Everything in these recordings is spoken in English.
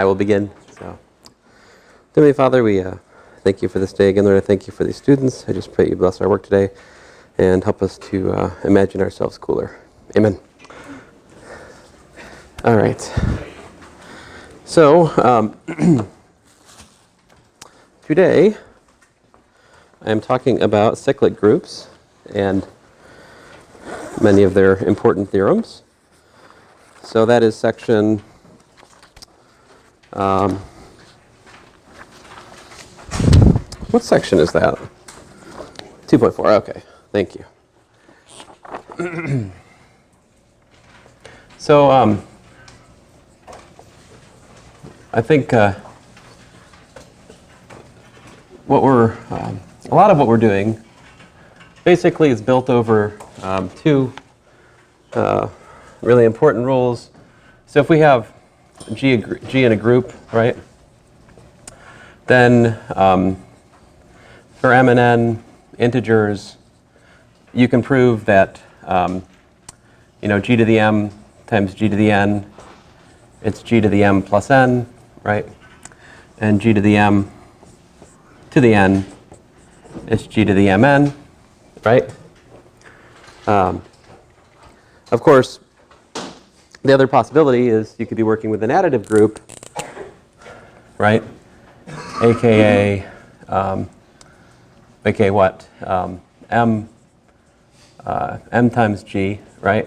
I will begin. So, Heavenly Father, we thank you for this day again, Lord. I thank you for these students. I just pray you bless our work today and help us to imagine ourselves cooler. Amen. All right. So, today I am talking about cyclic groups and many of their important theorems. So that is section what section is that? 2.4. Okay, thank you. So I think what we're a lot of what we're doing basically is built over two really important rules. So if we have G in a group, right, then for m and n integers, you can prove that g to the m times g to the n, it's g to the m plus n, right? And g to the m to the n is g to the mn, right? Of course, the other possibility is you could be working with an additive group, right? AKA what? M times g, right?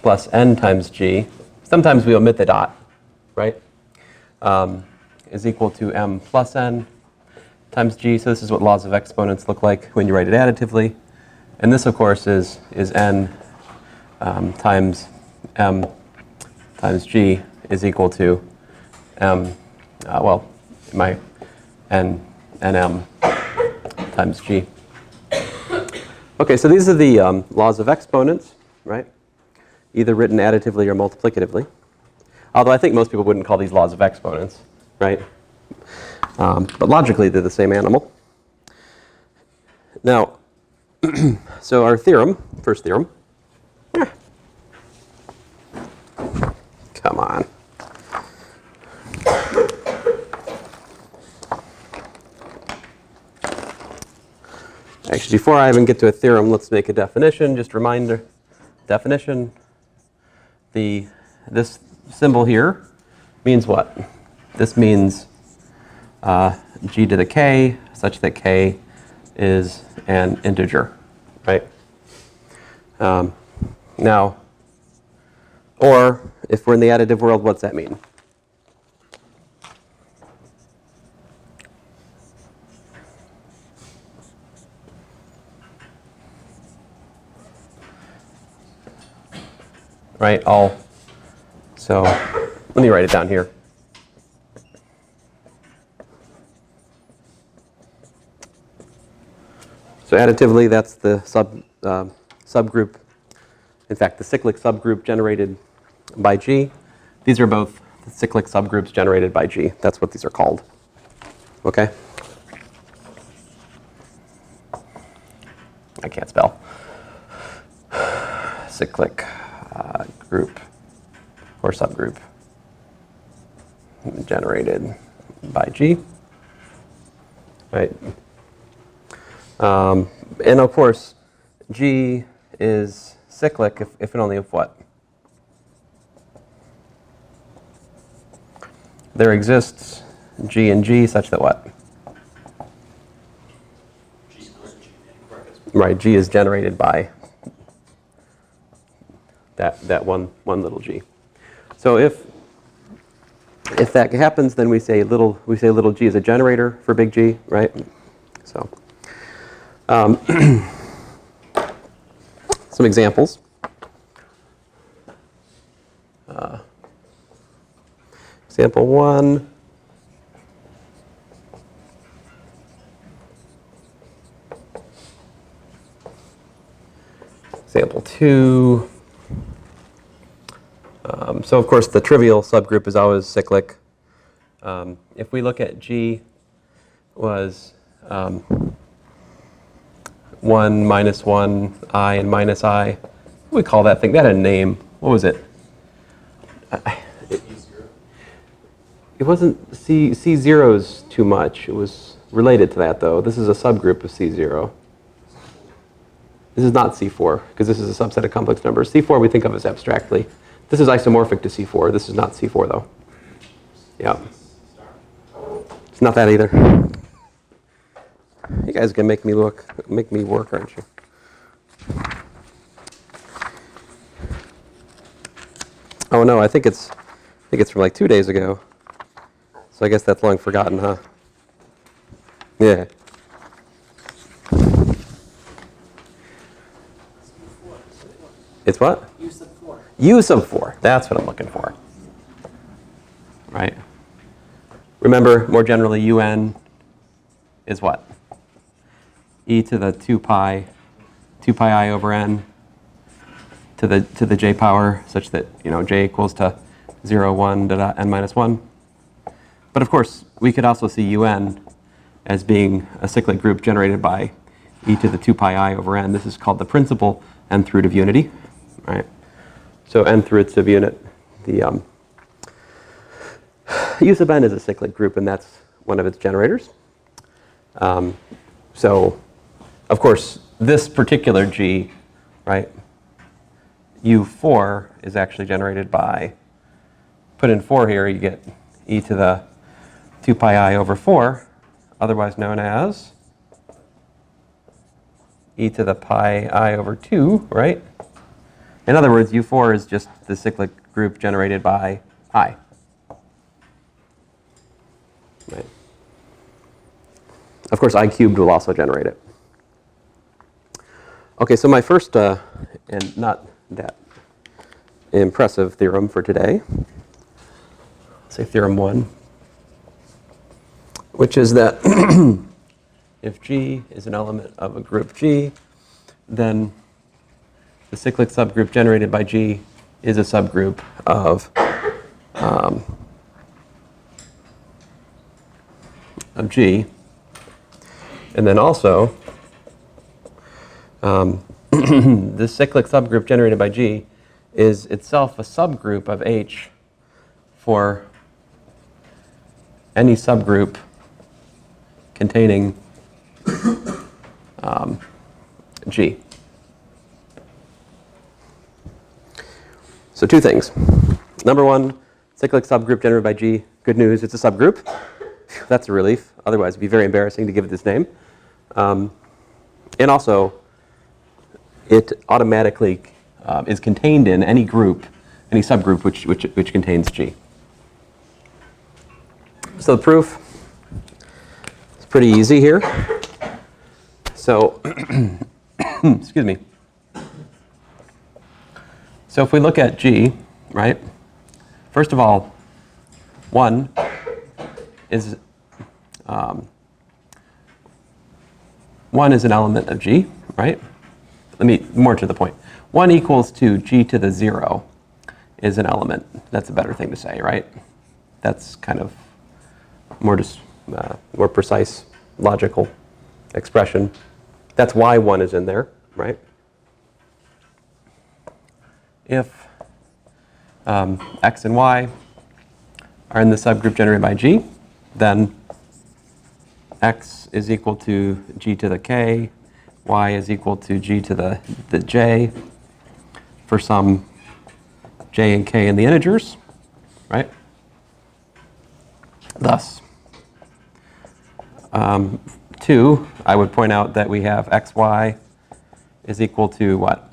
Plus n times g. Sometimes we omit the dot, right? Is equal to m plus n times g. So this is what laws of exponents look like when you write it additively. And this, of course, is n times m times g is equal to m, my n m times g. Okay, so these are the laws of exponents, right? Either written additively or multiplicatively. Although I think most people wouldn't call these laws of exponents, right? But logically, they're the same animal. Now, so our theorem, first theorem. Come on. Actually, before I even get to a theorem, let's make a definition. Just a reminder, definition. This symbol here means what? This means g to the k, such that k is an integer, right? Now, or if we're in the additive world, what's that mean? Right, so let me write it down here. So additively, that's the subgroup. In fact, the cyclic subgroup generated by G. These are both the cyclic subgroups generated by G. That's what these are called. Okay? I can't spell. Cyclic group or subgroup generated by G. Right? And of course, G is cyclic if and only if what? There exists G and G such that what? Right, G is generated by that one little g. So if that happens, then we say little g is a generator for big G, right? So some examples. Example 1. Example 2. So of course the trivial subgroup is always cyclic. If we look at G was 1 minus 1, I and minus I, what do we call that thing? That had a name. What was it? It wasn't C0's too much. It was related to that, though. This is a subgroup of C0. This is not C4, because this is a subset of complex numbers. C4 we think of as abstractly. This is isomorphic to C4. This is not C4, though. Yeah. It's not that either. You guys are going to make me work, aren't you? Oh, no, I think it's from like 2 days ago. So I guess that's long forgotten, huh? Yeah. It's what? U sub 4. U sub 4. That's what I'm looking for. Right? Remember, more generally, UN is what? E to the 2 pi I over n to the j power, such that, j equals to 0, 1, n minus 1. But of course, we could also see UN as being a cyclic group generated by e to the 2 pi I over n. This is called the principal nth root of unity. Right? So nth roots of unit, the U sub n is a cyclic group, and that's one of its generators. So, of course, this particular G, right, U4 is actually generated by, put in 4 here, you get e to the 2 pi I over 4, otherwise known as e to the pi I over 2, right? In other words, U4 is just the cyclic group generated by I. Right. Of course, I cubed will also generate it. Okay, so my first, and not that impressive theorem for today, say theorem 1, which is that if G is an element of a group G, then the cyclic subgroup generated by G is a subgroup of G. And then also, the cyclic subgroup generated by G is itself a subgroup of H for any subgroup containing G. So 2 things. Number 1, cyclic subgroup generated by G. Good news, it's a subgroup. That's a relief. Otherwise, it'd be very embarrassing to give it this name. And also, it automatically is contained in any group, any subgroup which contains G. So the proof is pretty easy here. So, excuse me. So if we look at G, right, first of all, 1 is an element of G, right? Let me, more to the point. 1 equals to G to the 0 is an element. That's a better thing to say, right? That's kind of more precise, logical expression. That's why 1 is in there, right? If x and y are in the subgroup generated by G, then x is equal to G to the k, y is equal to G to the j for some j and k in the integers, right? Thus, 2, I would point out that we have xy is equal to what?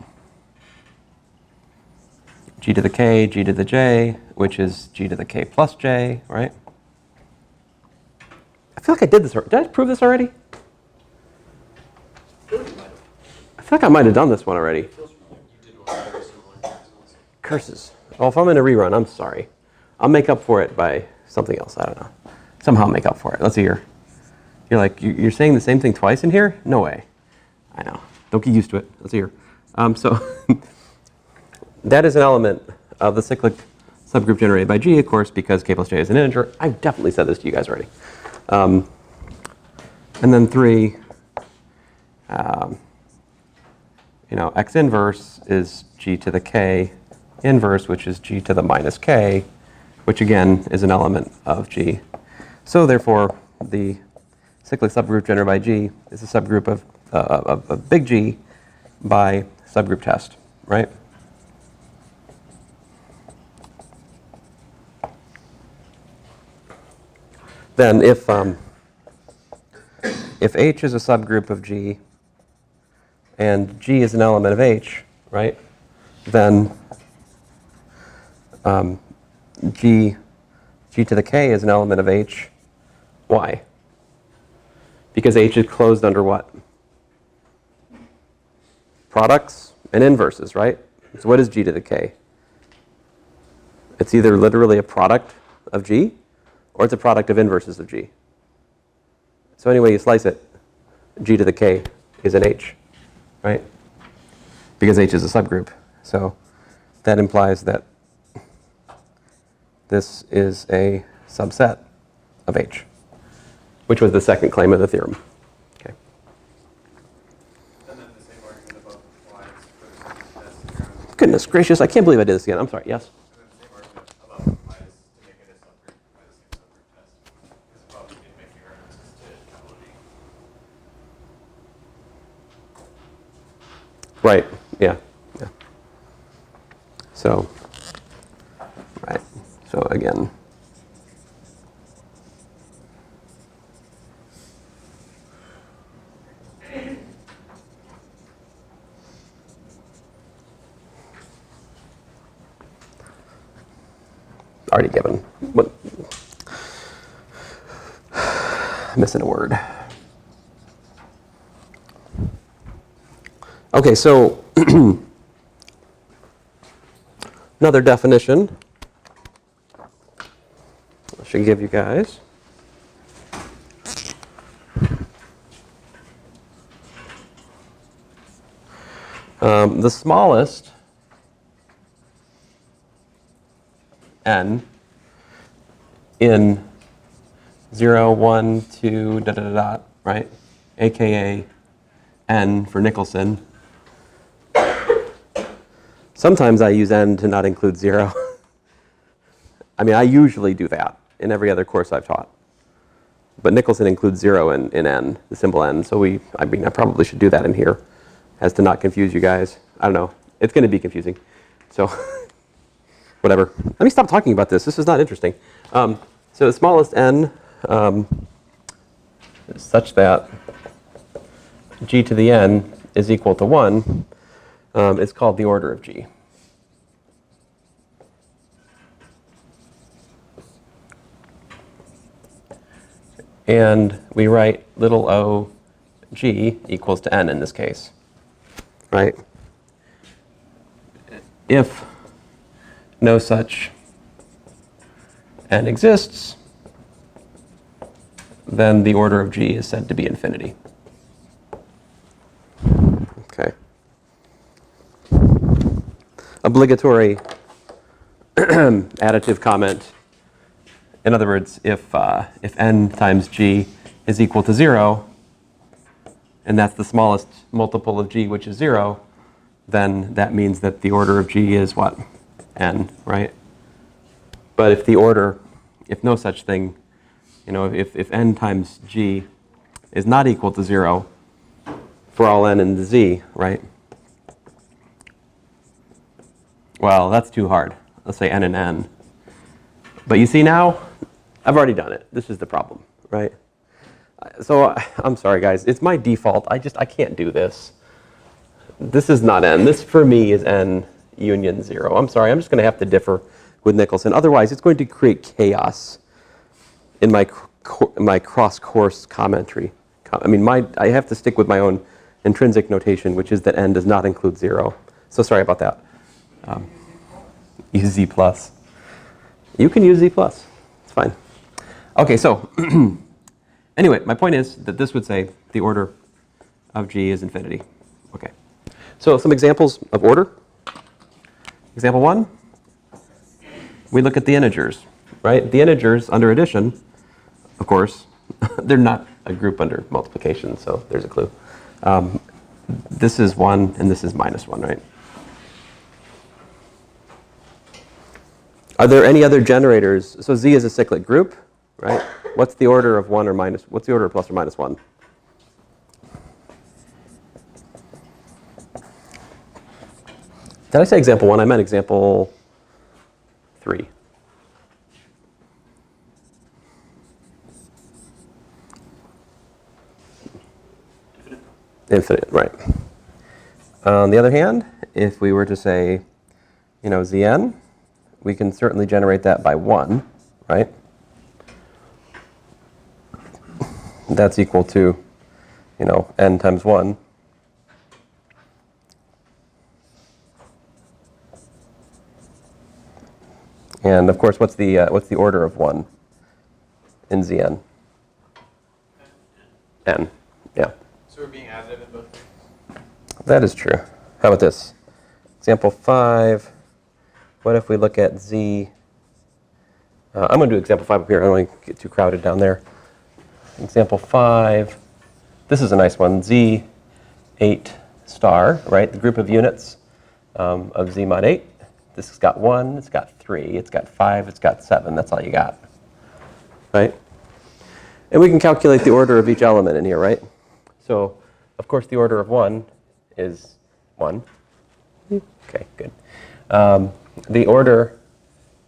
G to the k, G to the j, which is G to the k plus j, right? I feel like I did this. Did I prove this already? I feel like I might have done this one already. Curses. Well, if I'm in a rerun, I'm sorry. I'll make up for it by something else. I don't know. Somehow make up for it. Let's see here. You're like, you're saying the same thing twice in here? No way. I know. Don't get used to it. Let's see here. So that is an element of the cyclic subgroup generated by G, of course, because k plus j is an integer. I've definitely said this to you guys already. And then 3, x inverse is G to the k inverse, which is G to the minus k, which again is an element of G. So therefore, the cyclic subgroup generated by G is a subgroup of big G by subgroup test, right? Then if H is a subgroup of G and G is an element of H, right, then G to the K is an element of H. Why? Because H is closed under what? Products and inverses, right? So what is G to the K? It's either literally a product of G or it's a product of inverses of G. So any way you slice it, G to the K is an H, right? Because H is a subgroup. So that implies that this is a subset of H, which was the second claim of the theorem. Okay. And then the same argument about why it's for the test theorem. Goodness gracious, I can't believe I did this again. I'm sorry, yes? And then the same argument about why is to make it a subgroup by the same subgroup test is about it making references to utility. Right, yeah. So, right, so again. Already given. What? Missing a word. Okay, so another definition I should give you guys. The smallest n in 0, 1, 2, right? AKA n for Nicholson. Sometimes I use n to not include 0. I mean, I usually do that in every other course I've taught. But Nicholson includes 0 in n, the symbol n. So I probably should do that in here as to not confuse you guys. I don't know. It's going to be confusing. So whatever. Let me stop talking about this. This is not interesting. So the smallest n is such that g to the n is equal to 1. It's called the order of G. And we write little o g equals to n in this case, right? If no such n exists, then the order of G is said to be infinity. Okay. Obligatory additive comment. In other words, if n times G is equal to 0, and that's the smallest multiple of G, which is 0, then that means that the order of G is what? N, right? But if no such thing, if n times G is not equal to 0 for all n in the Z, right? Well, that's too hard. Let's say n and n. But you see now, I've already done it. This is the problem, right? So I'm sorry, guys. It's my default. I can't do this. This is not n. This, for me, is n union 0. I'm sorry. I'm just going to have to differ with Nicholson. Otherwise, it's going to create chaos in my cross-course commentary. I have to stick with my own intrinsic notation, which is that n does not include 0. So sorry about that. Use Z+. You can use Z+. It's fine. Okay, so anyway, my point is that this would say the order of G is infinity. Okay. So some examples of order. Example 1, we look at the integers, right? The integers under addition, of course, they're not a group under multiplication, so there's a clue. This is 1 and this is -1, right? Are there any other generators? So Z is a cyclic group, right? What's the order of 1 or minus? What's the order of plus or minus 1? Did I say example 1? I meant example 3. Infinite, right. On the other hand, if we were to say, Zn, we can certainly generate that by 1, right? That's equal to, n times 1. And of course, what's the order of 1 in Zn? N, yeah. So we're being additive in both cases? That is true. How about this? Example 5. What if we look at Z? I'm going to do example 5 up here. I don't want to get too crowded down there. Example 5. This is a nice one. Z8 star, right? The group of units of Z mod 8. This has got 1, it's got 3, it's got 5, it's got 7. That's all you got, right? And we can calculate the order of each element in here, right? So, of course, the order of 1 is 1. Okay, good. The order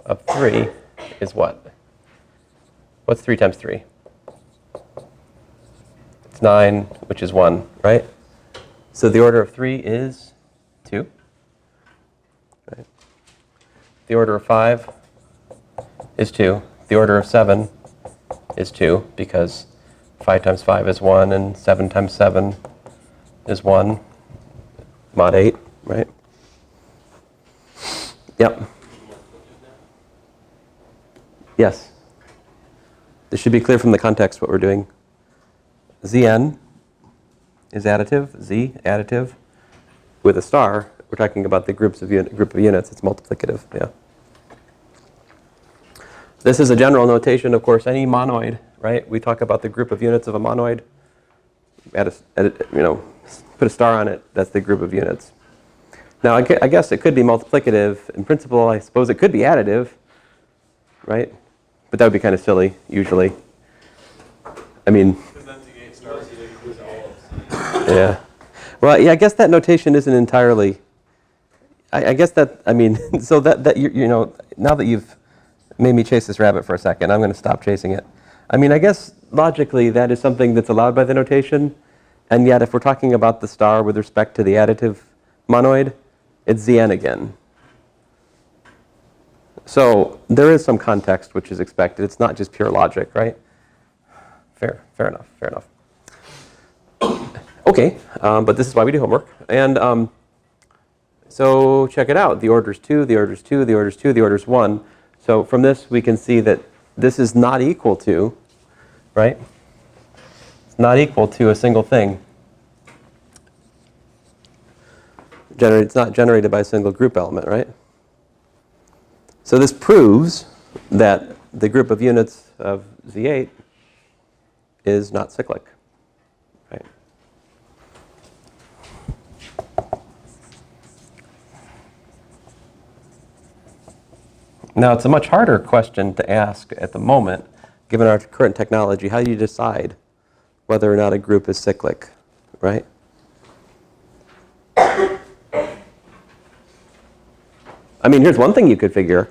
of 3 is what? What's 3 times 3? It's 9, which is 1, right? So the order of 3 is 2. Right? The order of 5 is 2. The order of 7 is 2, because 5 times 5 is 1, and 7 times 7 is 1. Mod 8, right? Yep. Yes. This should be clear from the context what we're doing. Zn is additive, Z additive. With a star, we're talking about the group of units. It's multiplicative, yeah. This is a general notation, of course. Any monoid, right? We talk about the group of units of a monoid. Put a star on it. That's the group of units. Now, I guess it could be multiplicative. In principle, I suppose it could be additive, right? But that would be kind of silly, usually. I mean, Because then Z8 stars includes all of yeah. Well, yeah, I guess that notation isn't entirely. I guess that, so that now that you've made me chase this rabbit for a second, I'm going to stop chasing it. I guess logically that is something that's allowed by the notation, and yet if we're talking about the star with respect to the additive monoid, it's Zn again. So there is some context which is expected. It's not just pure logic, right? Fair enough. Okay, but this is why we do homework. And so check it out. The order's 2, the order's 2, the order's 2, the order's 1. So from this, we can see that this is not equal to, right? It's not equal to a single thing. It's not generated by a single group element, right? So this proves that the group of units of Z8 is not cyclic, right? Now, it's a much harder question to ask at the moment, given our current technology. How do you decide whether or not a group is cyclic, right? Here's one thing you could figure,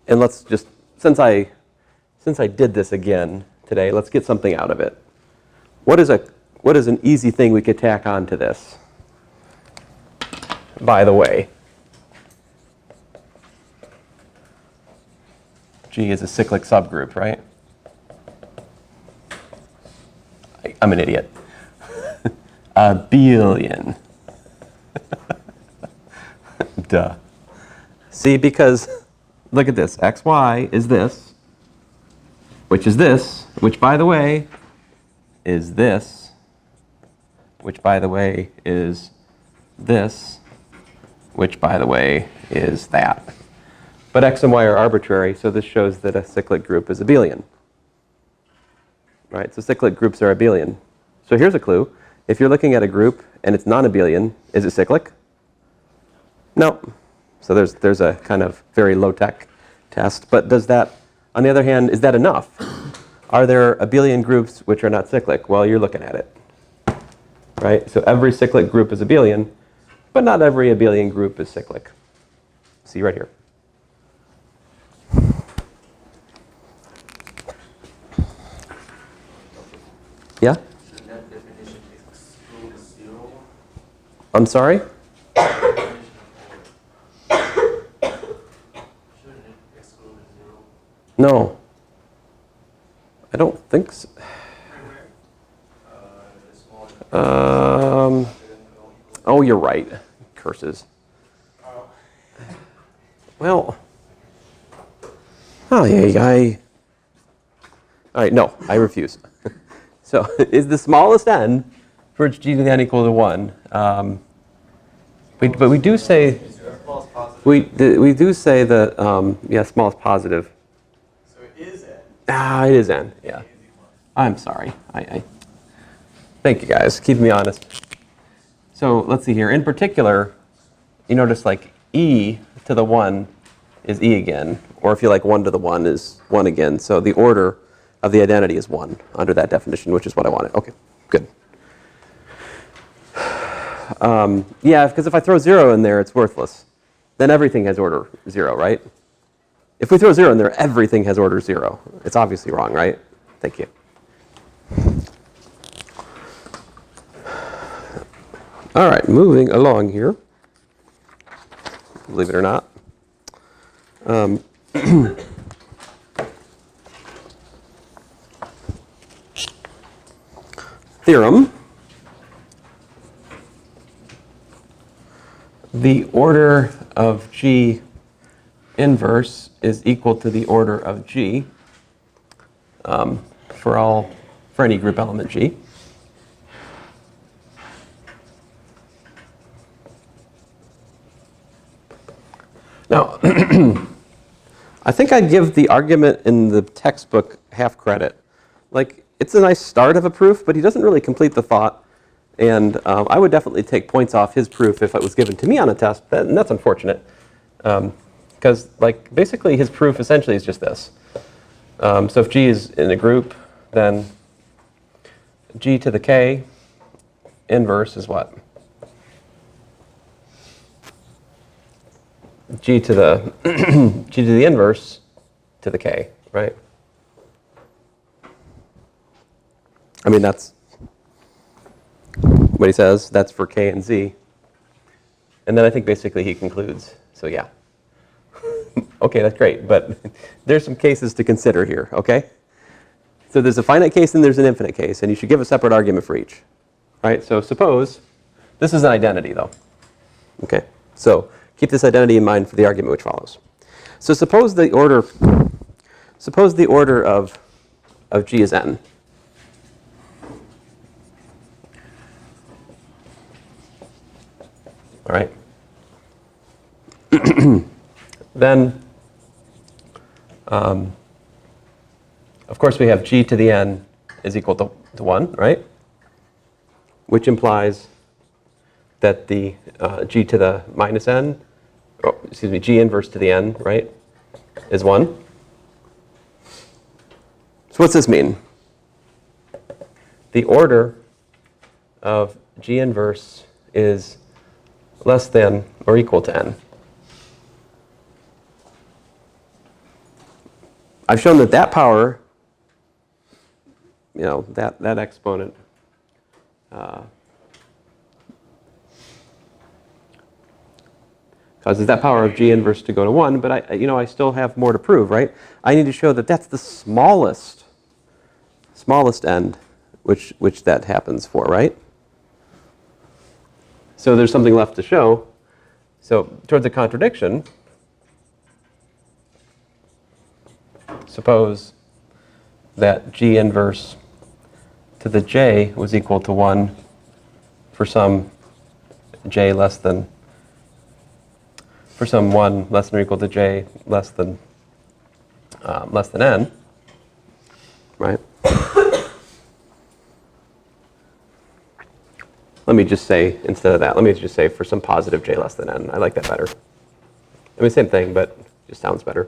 and let's just, since I did this again today, let's get something out of it. What is an easy thing we could tack on to this? By the way, G is a cyclic subgroup, right? I'm an idiot. Abelian. Duh. See, because look at this. XY is this, which is this, which, by the way, is this, which, by the way, is this, which, by the way, is that. But x and y are arbitrary, so this shows that a cyclic group is abelian. Right? So cyclic groups are abelian. So here's a clue. If you're looking at a group and it's non-abelian, is it cyclic? No. So there's a kind of very low-tech test, but does that, on the other hand, is that enough? Are there abelian groups which are not cyclic? Well, you're looking at it, right? So every cyclic group is abelian, but not every abelian group is cyclic. See right here. Yeah? Shouldn't that definition exclude 0? I'm sorry? Shouldn't it exclude 0? No. I don't think so. The small Oh, you're right. Curses. Well, oh, yeah, all right, no, I refuse. So, is the smallest n for g to the n equal to 1? But we do say, smallest positive. we do say that, yeah, smallest positive. So it is n. Ah, it is n, yeah. I'm sorry. I thank you guys, keeping me honest. So let's see here. In particular, you notice like e to the 1 is e again, or if you like 1 to the 1 is 1 again. So the order of the identity is 1 under that definition, which is what I wanted. Okay, good. Yeah, because if I throw 0 in there, it's worthless. Then everything has order 0, right? If we throw 0 in there, everything has order 0. It's obviously wrong, right? Thank you. All right, moving along here. Believe it or not. Theorem. The order of G inverse is equal to the order of G for any group element G. Now, I think I'd give the argument in the textbook half credit. Like, it's a nice start of a proof, but he doesn't really complete the thought. And I would definitely take points off his proof if it was given to me on a test. And that's unfortunate. Because, like, basically his proof essentially is just this. So if G is in a group, then G to the K inverse is what? G to the G to the inverse to the K, right? I mean, that's what he says. That's for K and Z. And then I think basically he concludes. So yeah. Okay, that's great. But there's some cases to consider here, okay? So there's a finite case and there's an infinite case. And you should give a separate argument for each. Right? So suppose, this is an identity though. Okay? So keep this identity in mind for the argument which follows. So suppose the order of G is n. All right. Then, of course, we have G to the n is equal to 1, right? Which implies that the G to the minus n, G inverse to the n, right, is 1. So what's this mean? The order of G inverse is less than or equal to n. I've shown that that power, that exponent, causes that power of G inverse to go to 1, but I still have more to prove, right? I need to show that that's the smallest end which that happens for, right? So there's something left to show. So towards a contradiction, suppose that G inverse to the J was equal to 1 for some J less than, for some 1 less than or equal to J less than n, right? Let me just say, instead of that, let me just say for some positive J less than n. I like that better. I mean, same thing, but it just sounds better.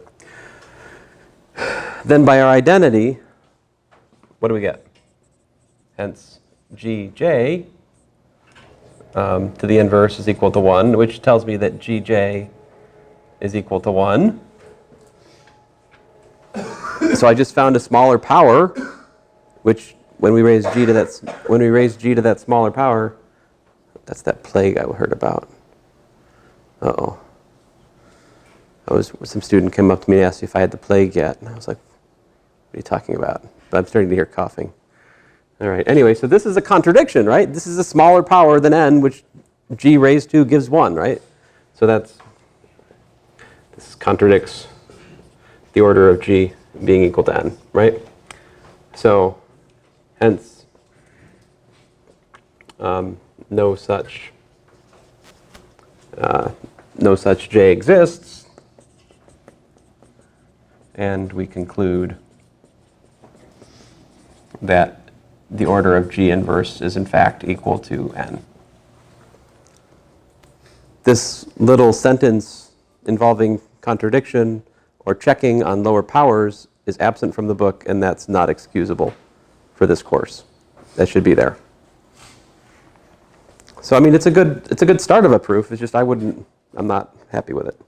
Then by our identity, what do we get? Hence, Gj to the inverse is equal to 1, which tells me that Gj is equal to 1. So I just found a smaller power, which when we raise g to that smaller power, that's that plague I heard about. Uh-oh. Some student came up to me and asked me if I had the plague yet. And I was like, what are you talking about? But I'm starting to hear coughing. All right. Anyway, so this is a contradiction, right? This is a smaller power than n, which g raised to gives 1, right? So this contradicts the order of g being equal to n, right? So hence, no such j exists, and we conclude that the order of g inverse is in fact equal to n. This little sentence involving contradiction or checking on lower powers is absent from the book, and that's not excusable for this course. That should be there. So I mean, it's a good start of a proof. It's just I'm not happy with it.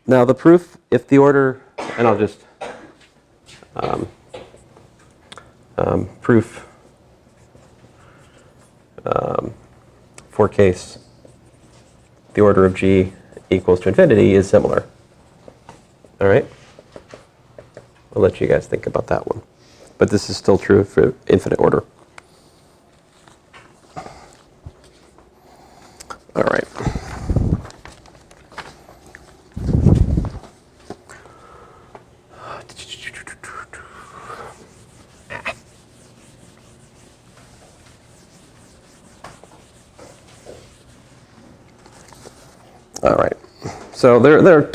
Now the proof, if the order, and I'll just proof for case the order of g equals to infinity is similar. All right? I'll let you guys think about that one. But this is still true for infinite order. All right. All right. So there are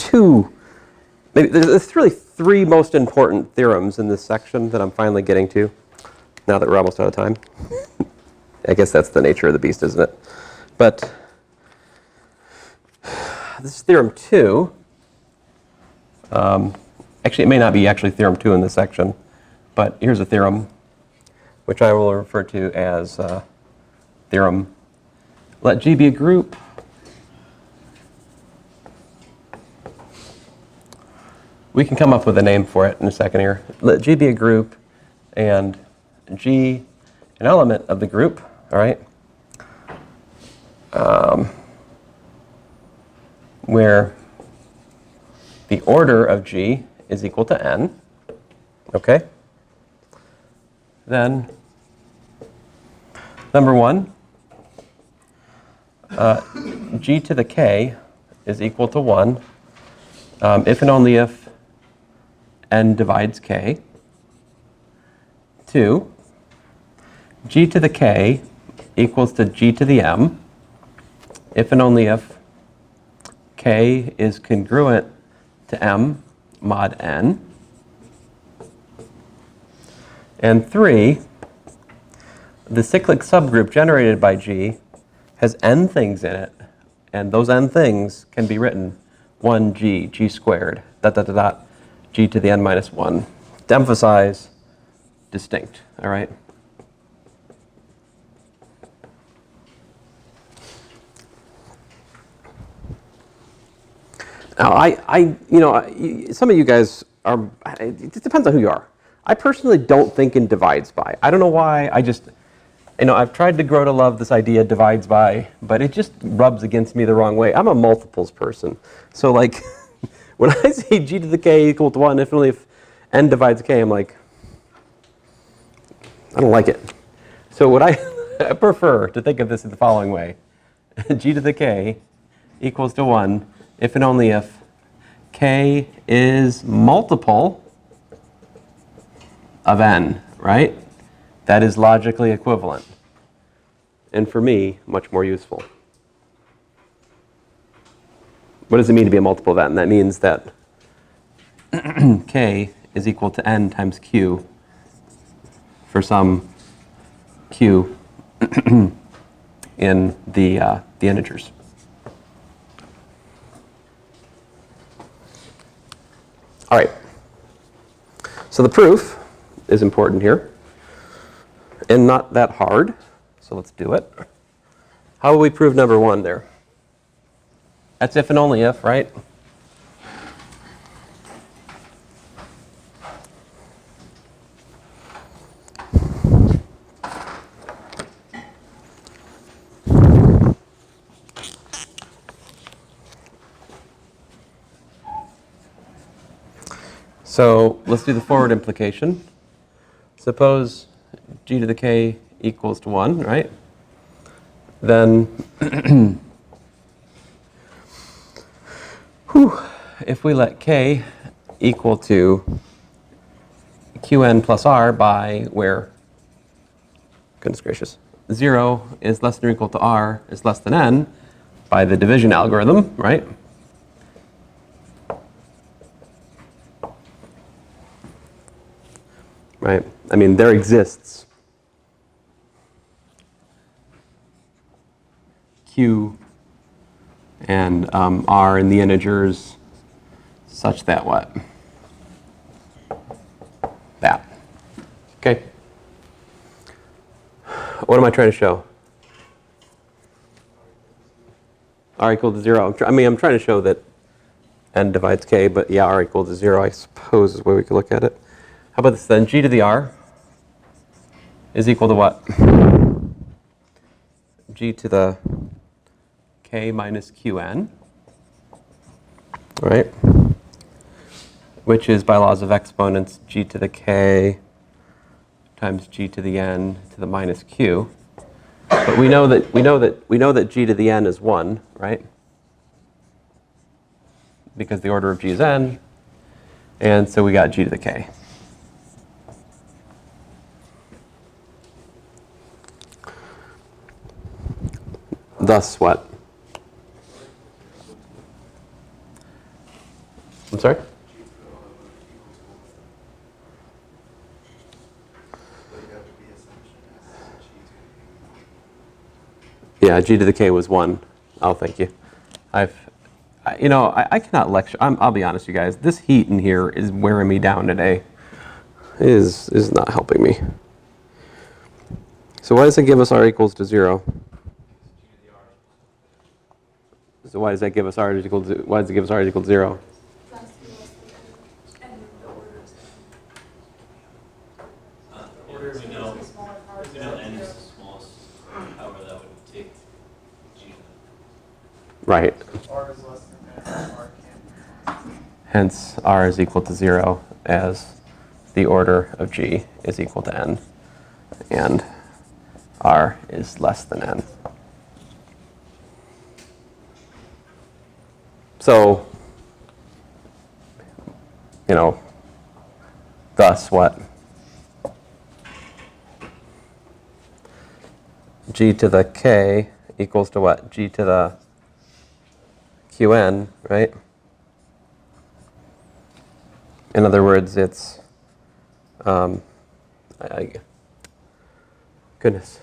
there's really three most important theorems in this section that I'm finally getting to, now that we're almost out of time. I guess that's the nature of the beast, isn't it? But this is theorem 2. Actually, it may not be actually theorem 2 in this section, but here's a theorem, which I will refer to as theorem. Let G be a group. We can come up with a name for it in a second here. Let G be a group, and G an element of the group, all right? Where the order of G is equal to n, okay? Then, number 1, G to the k is equal to 1 if and only if n divides k. 2, G to the k equals to G to the m if and only if k is congruent to m mod n. And 3, the cyclic subgroup generated by G has n things in it, and those n things can be written 1g, g squared, dot, dot, dot, dot, g to the n minus 1. To emphasize, distinct, all right? Now, some of you guys are, it depends on who you are. I personally don't think in divides by. I don't know why, I've tried to grow to love this idea divides by, but it just rubs against me the wrong way. I'm a multiples person. So like, when I see g to the k equal to 1, if only if n divides k, I'm like, I don't like it. So what I prefer to think of this in the following way. G to the k equals to 1 if and only if k is multiple of n, right? That is logically equivalent. And for me, much more useful. What does it mean to be a multiple of n? That means that k is equal to n times q for some q in the integers. All right. So the proof is important here, and not that hard. So let's do it. How will we prove number 1 there? That's if and only if, right? So let's do the forward implication. Suppose g to the k equals to 1, right? Then if we let k equal to qn plus r by where? Goodness gracious. 0 is less than or equal to r is less than n by the division algorithm, right? Right? I mean, there exists q and r in the integers such that what? That. Okay. What am I trying to show? R equal to 0. I'm trying to show that n divides k, but yeah, r equal to 0, I suppose, is the way we could look at it. How about this then? G to the r is equal to what? G to the k minus qn, right? Which is, by laws of exponents, g to the k times g to the n to the minus q. But we know that g to the n is 1, right? Because the order of g is n, and so we got g to the k. Thus what? I'm sorry? Yeah, g to the k was 1. Oh, thank you. I cannot lecture. I'll be honest, you guys. This heat in here is wearing me down today. It is not helping me. So why does it give us r equals to 0? So why does that give us r is equal to? Why does it give us r is equal to 0? We know n is the smallest. However, that would take g. Right. R is less than n. R can't. Hence, r is equal to 0 as the order of g is equal to n, and r is less than n. So, thus what? G to the k equals to what? G to the qn, right? In other words, it's, goodness.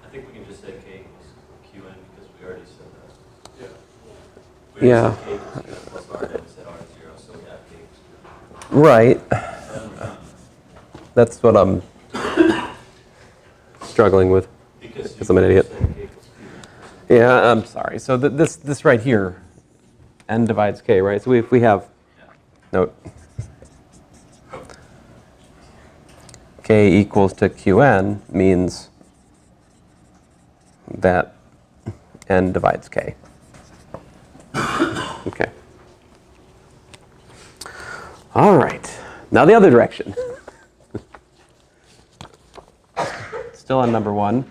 I think we can just say k equals qn because we already said that. Yeah. Yeah. K equals qn plus r, and we said r is 0, so we got k equals qn. Right. That's what I'm struggling with because I'm an idiot. Yeah, I'm sorry. So this right here, n divides k, right? So if we have, note, k equals to qn means that n divides k. Okay. All right. Now the other direction. Still on number 1,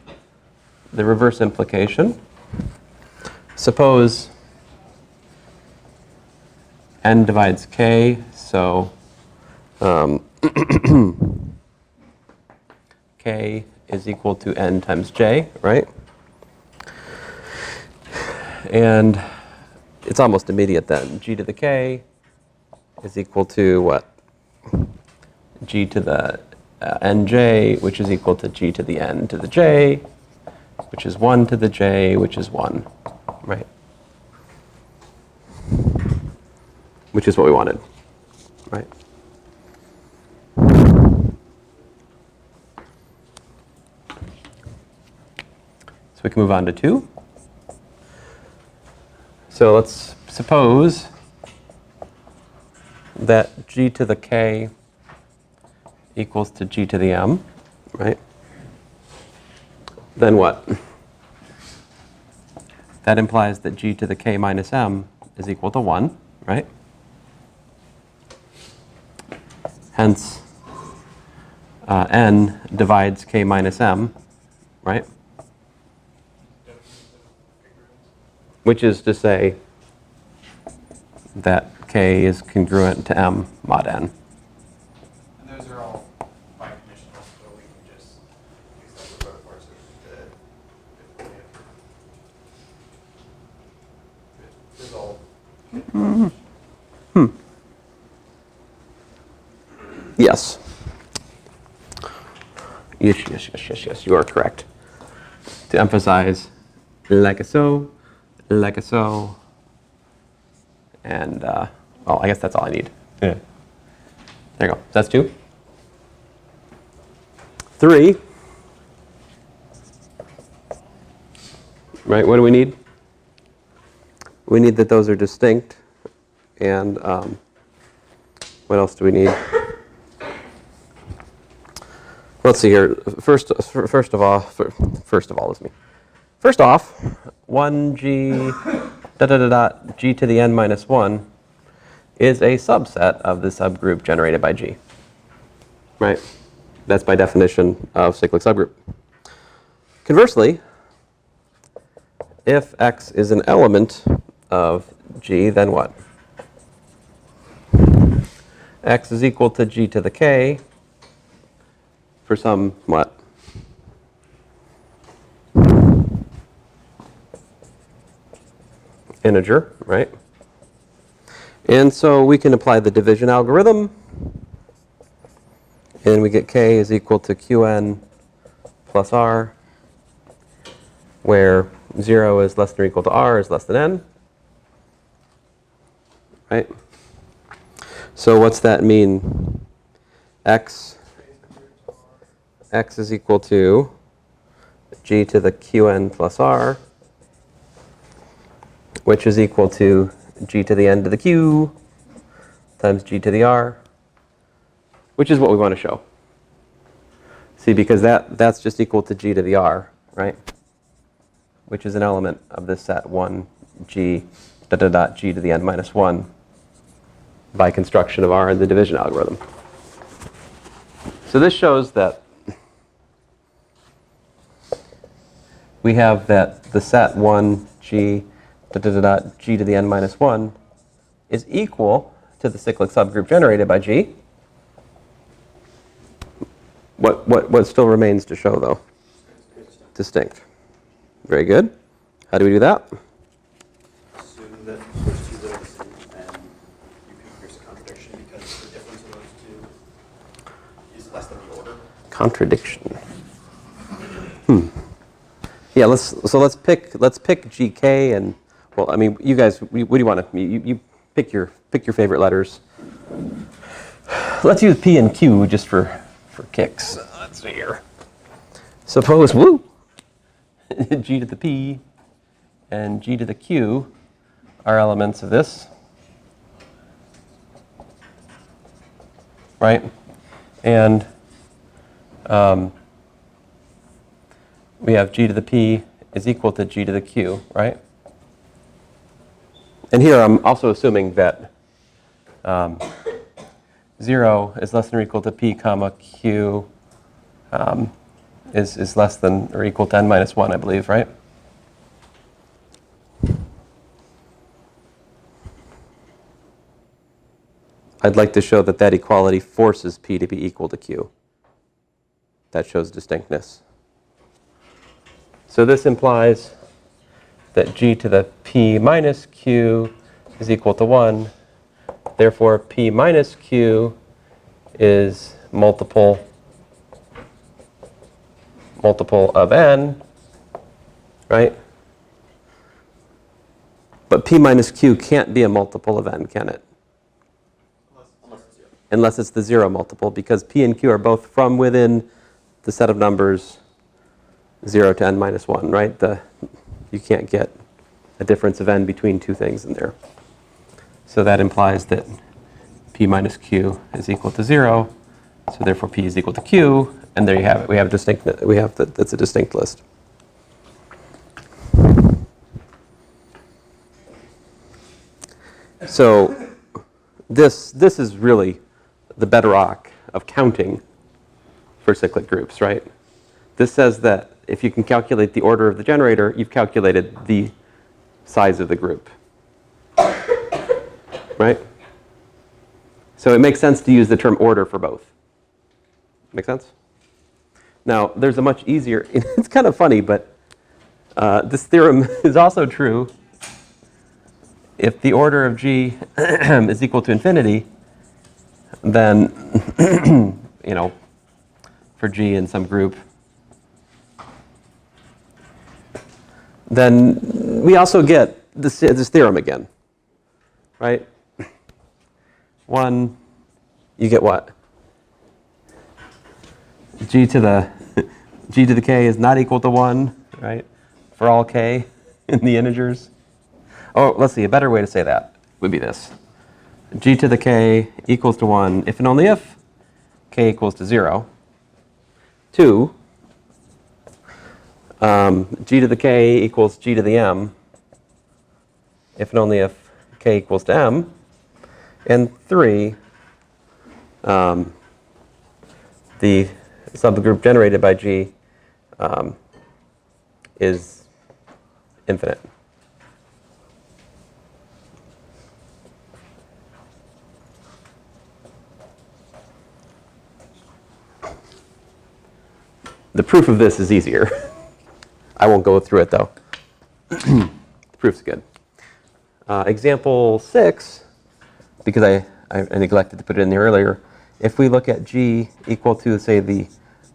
the reverse implication. Suppose n divides k, so k is equal to n times j, right? And it's almost immediate then. G to the k is equal to what? G to the nj, which is equal to g to the n to the j, which is 1 to the j, which is 1, right? Which is what we wanted, right? So we can move on to 2. So let's suppose that g to the k equals to g to the m, right? Then what? That implies that g to the k minus m is equal to 1, right? Hence, n divides k minus m, right? Which is to say that k is congruent to m mod n. And those are all biconditional, so we can just use that for both parts of the result. Yes. Yes, you are correct. To emphasize, like so, and, well, I guess that's all I need. Yeah. There you go. That's 2. 3. Right, what do we need? We need that those are distinct. And what else do we need? Let's see here. First off, 1g g to the n minus 1 is a subset of the subgroup generated by g. Right? That's by definition of cyclic subgroup. Conversely, if x is an element of g, then what? X is equal to g to the k for some what? Integer, right? And so we can apply the division algorithm, and we get k is equal to qn plus r, where 0 is less than or equal to r is less than n, right? So what's that mean? X is equal to g to the qn plus r, which is equal to g to the n to the q times g to the r, which is what we want to show. See, because that's just equal to g to the r, right? Which is an element of this set 1 g g to the n minus 1 by construction of r in the division algorithm. So this shows that we have that the set 1 g g to the n minus 1 is equal to the cyclic subgroup generated by g. What still remains to show, though? Distinct. Very good. How do we do that? Assume that the first two are distinct, and you can increase the contradiction because the difference of those two is less than the order. Contradiction. Yeah. Let's pick GK and, well, I mean, you guys, what do you want to? You pick your favorite letters. Let's use P and Q just for kicks. Let's see here. Suppose G to the P and G to the Q are elements of this, right? And we have G to the P is equal to G to the Q, right? And here I'm also assuming that 0 is less than or equal to P comma Q is less than or equal to n minus 1, I believe, right? I'd like to show that that equality forces P to be equal to Q. That shows distinctness. So this implies that G to the P minus Q is equal to 1. Therefore, P minus Q is multiple multiple of n, right? But p minus q can't be a multiple of n, can it? Unless it's 0. Unless it's the 0 multiple, because p and q are both from within the set of numbers 0 to n minus 1, right? You can't get a difference of n between two things in there. So that implies that p minus q is equal to 0. So therefore p is equal to q, and there you have it. We have that's a distinct list. So this is really the bedrock of counting for cyclic groups, right? This says that if you can calculate the order of the generator, you've calculated the size of the group, right? So it makes sense to use the term order for both. Make sense? Now, there's a much easier, it's kind of funny, but this theorem is also true if the order of G is equal to infinity, then, for G in some group, then we also get this theorem again, right? 1, you get what? G to the k is not equal to 1, right? For all k in the integers. Oh, let's see, a better way to say that would be this. G to the k equals to 1 if and only if k equals to 0. 2, g to the k equals g to the m if and only if k equals to m. And 3, the subgroup generated by G is infinite. The proof of this is easier. I won't go through it, though. The proof's good. Example 6, because I neglected to put it in there earlier. If we look at G equal to, say, the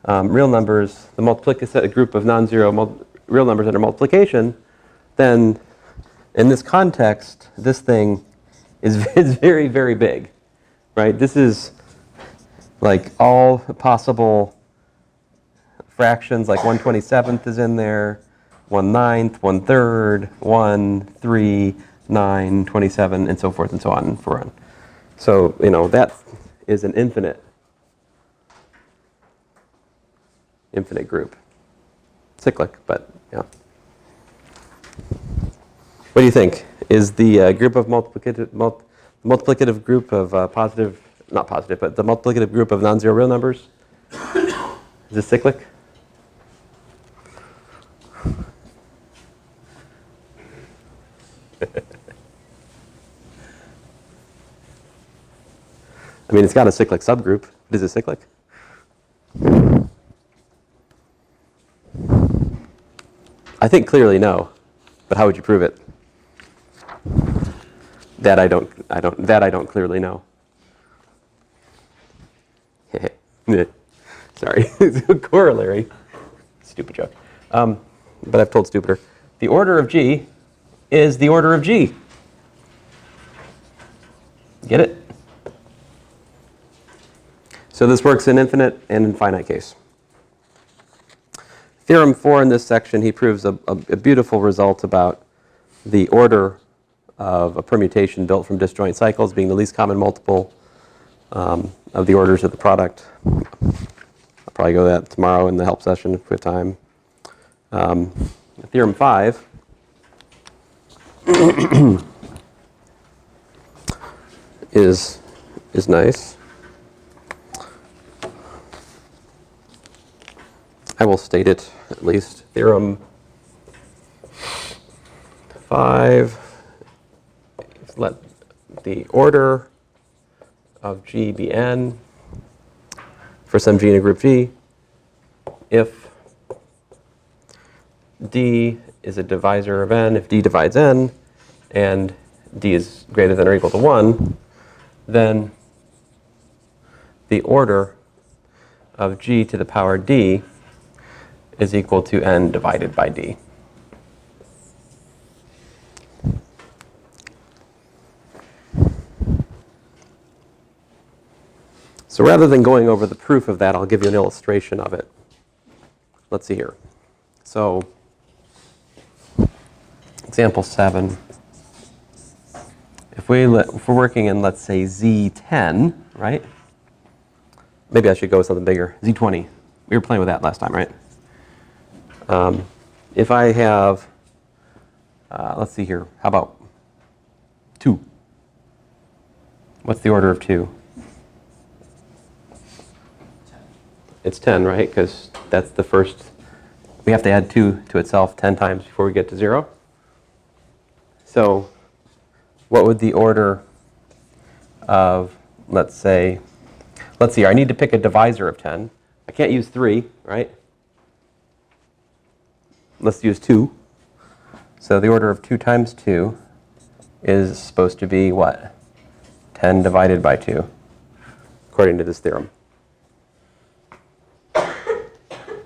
real numbers, the multiplicative group of non-zero real numbers under multiplication, then in this context, this thing is very, very big, right? This is like all possible fractions, like 1/27th is in there, 1/9, 1/3, 1, 3, 9, 27, and so forth and so on and for on. So, that is an infinite group. Cyclic, but yeah. What do you think? Is the group of multiplicative group of not positive, but the multiplicative group of non-zero real numbers, is this cyclic? I mean, it's got a cyclic subgroup. Is it cyclic? I think clearly no, but how would you prove it? That I don't clearly know. Sorry, it's a corollary. Stupid joke. But I've told stupider. The order of G is the order of G. Get it? So this works in infinite and in finite case. Theorem 4 in this section, he proves a beautiful result about the order of a permutation built from disjoint cycles being the least common multiple of the orders of the product. I'll probably go to that tomorrow in the help session if we have time. Theorem 5 is nice. I will state it at least. Theorem 5, let the order of G be n for some G in a group G if D is a divisor of n, if D divides n, and D is greater than or equal to 1, then the order of G to the power D is equal to n divided by d. So rather than going over the proof of that, I'll give you an illustration of it. Let's see here. So example 7. If we're working in, let's say, Z10, right? Maybe I should go with something bigger. Z20. We were playing with that last time, right? If I have, let's see here. How about 2? What's the order of 2? 10. It's 10, right? Because that's the first. We have to add 2 to itself 10 times before we get to 0. So what would the order of, let's see, I need to pick a divisor of 10. I can't use 3, right? Let's use 2. So the order of 2 times 2 is supposed to be what? 10 divided by 2, according to this theorem.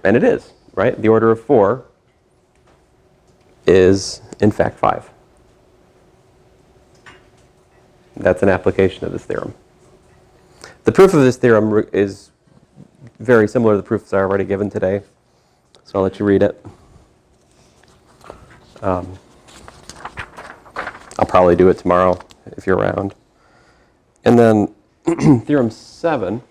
And it is, right? The order of 4 is, in fact, 5. That's an application of this theorem. The proof of this theorem is very similar to the proofs I've already given today, so I'll let you read it. I'll probably do it tomorrow if you're around. And then theorem 7,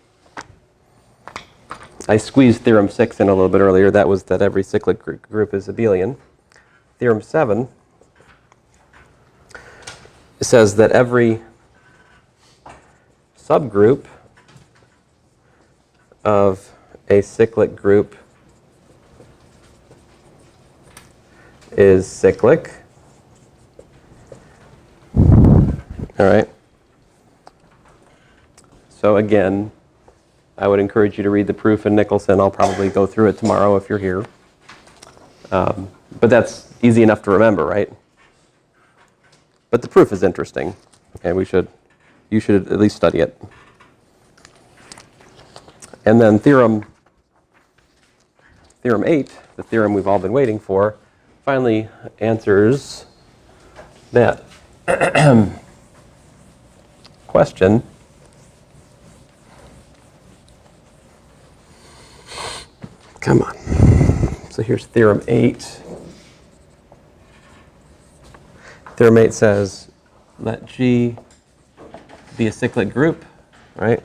I squeezed theorem 6 in a little bit earlier. That was that every cyclic group is abelian. Theorem 7 says that every subgroup of a cyclic group is cyclic. All right. So again, I would encourage you to read the proof in Nicholson. I'll probably go through it tomorrow if you're here. But that's easy enough to remember, right? But the proof is interesting, and you should at least study it. And then theorem 8, the theorem we've all been waiting for, finally answers that question. Come on. So here's theorem 8. Theorem 8 says, let G be a cyclic group, right,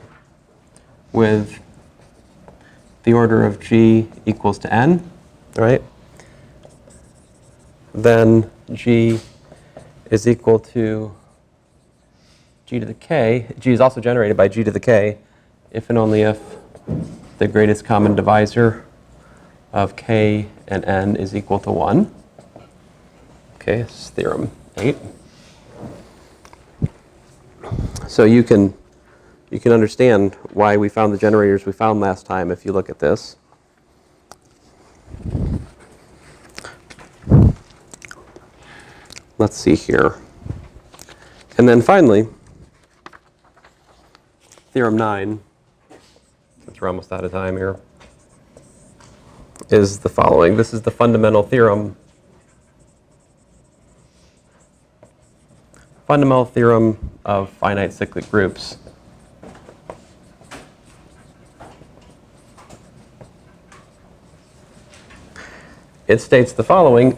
with the order of G equals to n, right? Then G is equal to G to the k. G is also generated by G to the k if and only if the greatest common divisor of k and n is equal to 1. Okay, this is theorem 8. So you can understand why we found the generators we found last time if you look at this. Let's see here. And then finally, theorem 9, since we're almost out of time here, is the following. This is the fundamental theorem. Fundamental theorem of finite cyclic groups. It states the following.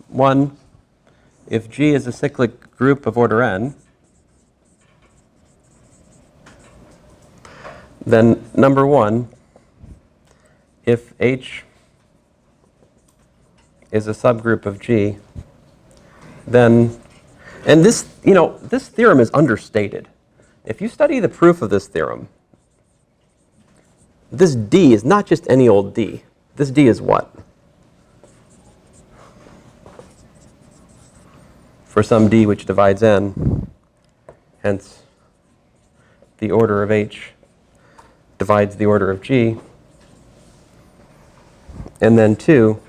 1, if G is a cyclic group of order n, then number 1, if H is a subgroup of G, then, and this, this theorem is understated. If you study the proof of this theorem, this D is not just any old D. This D is what? For some D which divides n, hence the order of H divides the order of G. And then 2,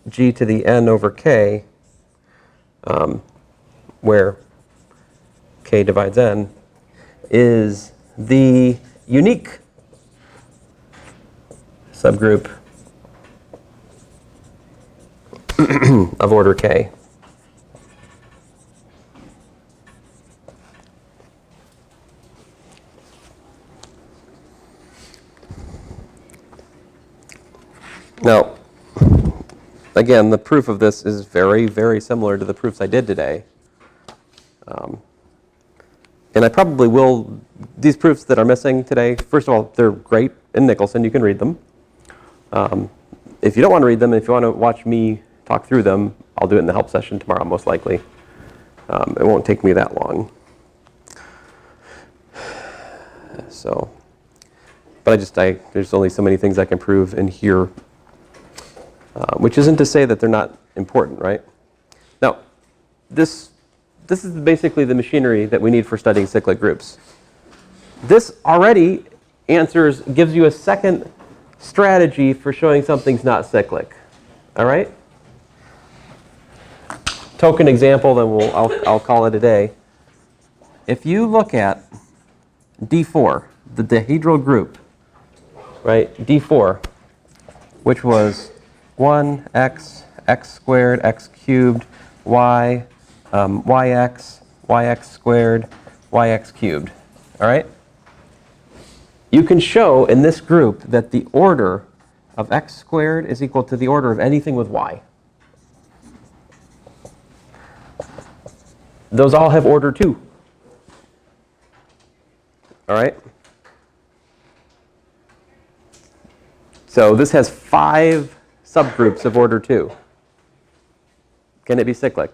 G to the n over k, where k divides n, is the unique subgroup of order k. Now, again, the proof of this is very, very similar to the proofs I did today. And I probably will, these proofs that are missing today, first of all, they're great in Nicholson. You can read them. If you don't want to read them, and if you want to watch me talk through them, I'll do it in the help session tomorrow, most likely. It won't take me that long. So, but there's only so many things I can prove in here, which isn't to say that they're not important, right? Now, this is basically the machinery that we need for studying cyclic groups. This already gives you a second strategy for showing something's not cyclic. All right? Token example, then I'll call it a day. If you look at D4, the dihedral group, right? D4, which was 1x, x squared, x cubed, y, yx, yx squared, yx cubed. All right? You can show in this group that the order of x squared is equal to the order of anything with y. Those all have order 2. All right? So this has 5 subgroups of order 2. Can it be cyclic?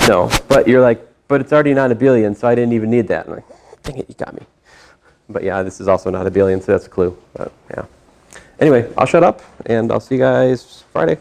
No, but you're like, but it's already not abelian, so I didn't even need that. I'm like, dang it, you got me. But yeah, this is also not abelian, so that's a clue. But yeah. Anyway, I'll shut up, and I'll see you guys Friday.